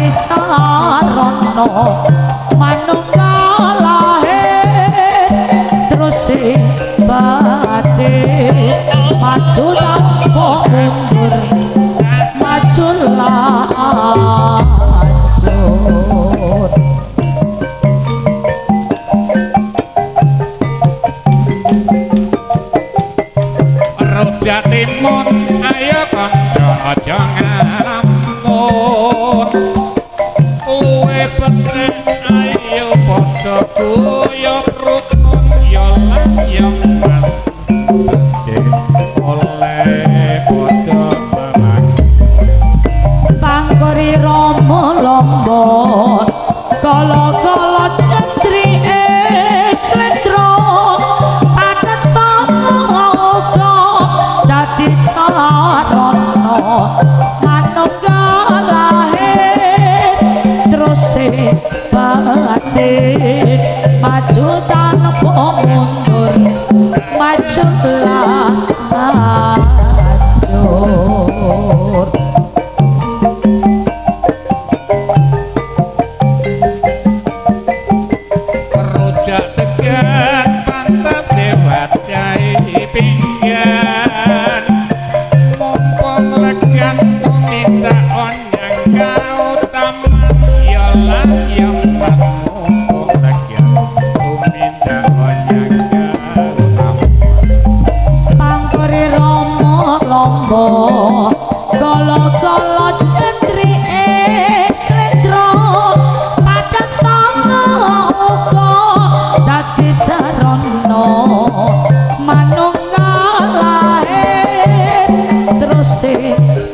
dadi sarana manunggal terus batin maju tanpa mundur maju lanjut rujak timun ayo kanca aja ngalamun kowe penting ayo padha guyub rukun ya lan ya mas oleh padha barang pangkori rama lomba kala-kala cendri slendra padat sanga dadi sarana manunggal terus batin maju tanpa mundur maju lanjut rujak tegan pantas sewat jai pinggan mumpung legan minta onyang kau taman ya lan ya mas mumpung legan minta onyang kau taman pangkori rama lomba kala-kala cendri slendra padat sanga uga dadi sarana manunggal terus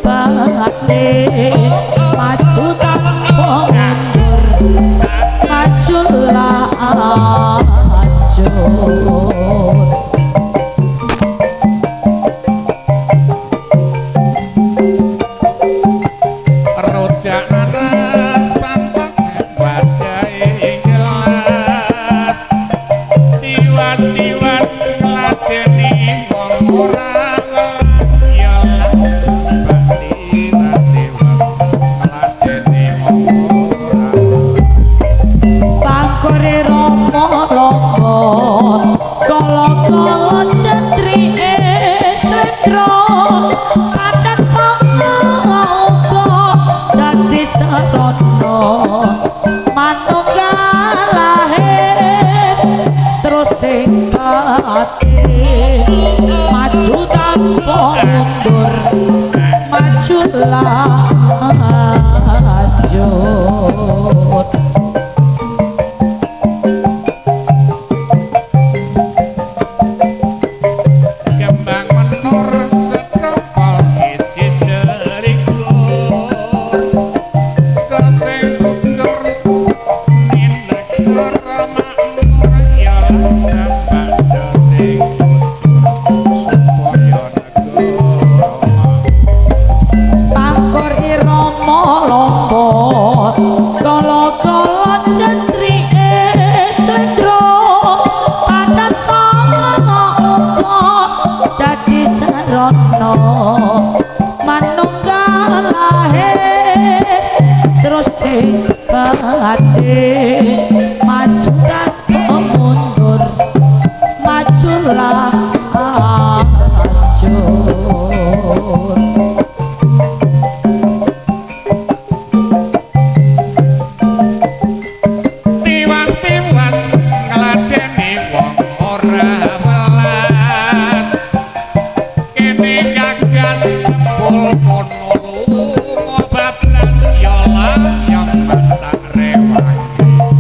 batin maju tanpa mundur maju lanjut rujak nanas pantang wadai gelas tiwas-tiwas ladeni wong ora welas ya lan tiwas-tiwas ladeni wong ora pangkori rama lomba kala-kala cendri slendra padat sanga uga dadi sarana manunggal terus batin maju tanpa mundur maju lanjut kembang menur setrepol isi serikur kesing gugur ninek makmur ya dapat dating supaya negara pangkor irama lomba kala-kala cendri slendra padat sanga uga dadi sarana manunggal terus batin maju tanpa mundur maju lanjut tiwas-tiwas ngladeni wong ora welas kene gagas jempol kono lunga bablas ya lan yang mas tak rewangi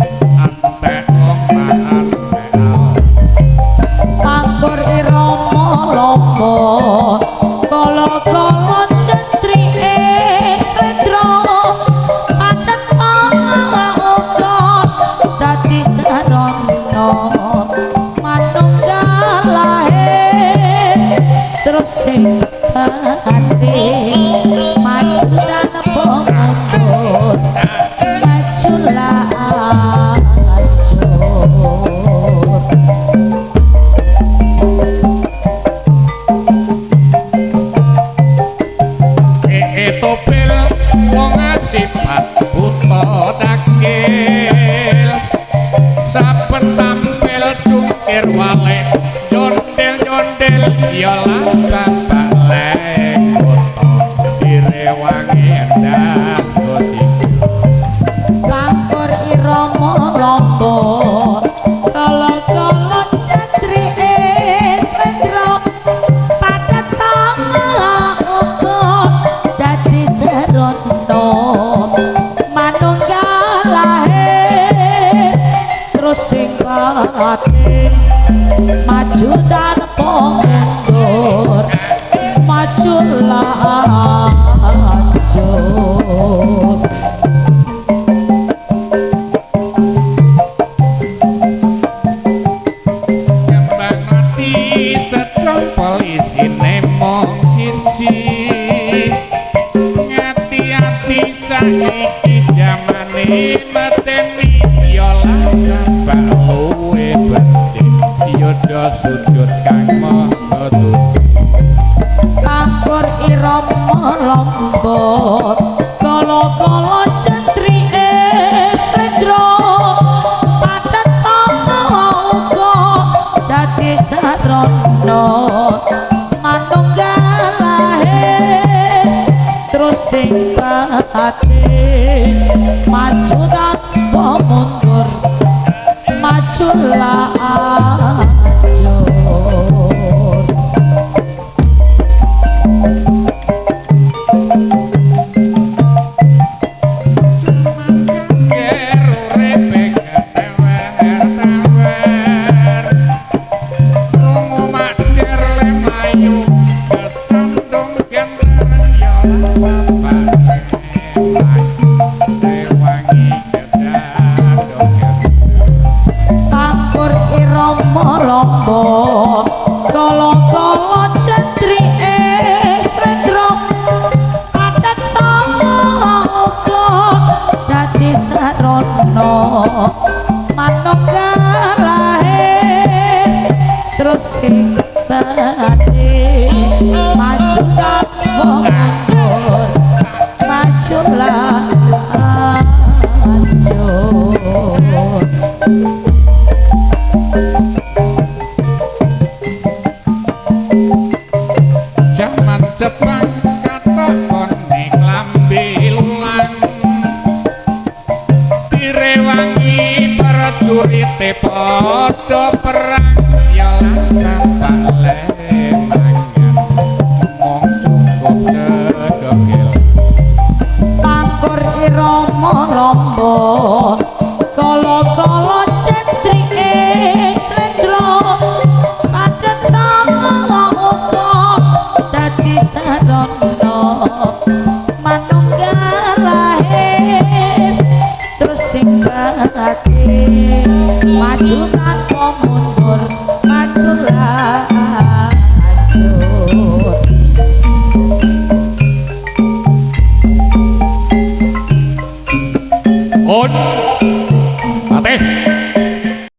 takil saben tampil cungkir wale nyondel-nyondel ya lan bapak kota direwangi endas gosi Langkur irama lomba kala-kala cetri slendra padat sama uga dadi serono manunggal lahir terus sing batin maju tanpa mundur maju lanjut polisi nemong siji ngati-ati saiki jamane meteni ya lan luwe penting yoda sujud kang maha Langkur irama lomba kala-kala cetri slendra padat sama uga dadi sarono manunggal lahir terus sing batin maju tanpa mundur maju lanjut lomba kala-kala cetri slendra padat sama uga dadi sarono manunggal lahir terus sing batin maju tanpa mundur maju lanjut Jepang katakon ning lambe lulang direwangi prajurit padha perang ya lan mangan mong cukup sedogel Langkur irama lomba kala-kala cetri slendra padat sama uga dadi sarono manunggal lahir terus sing batin maju tanpa mundur maju lanjut on ate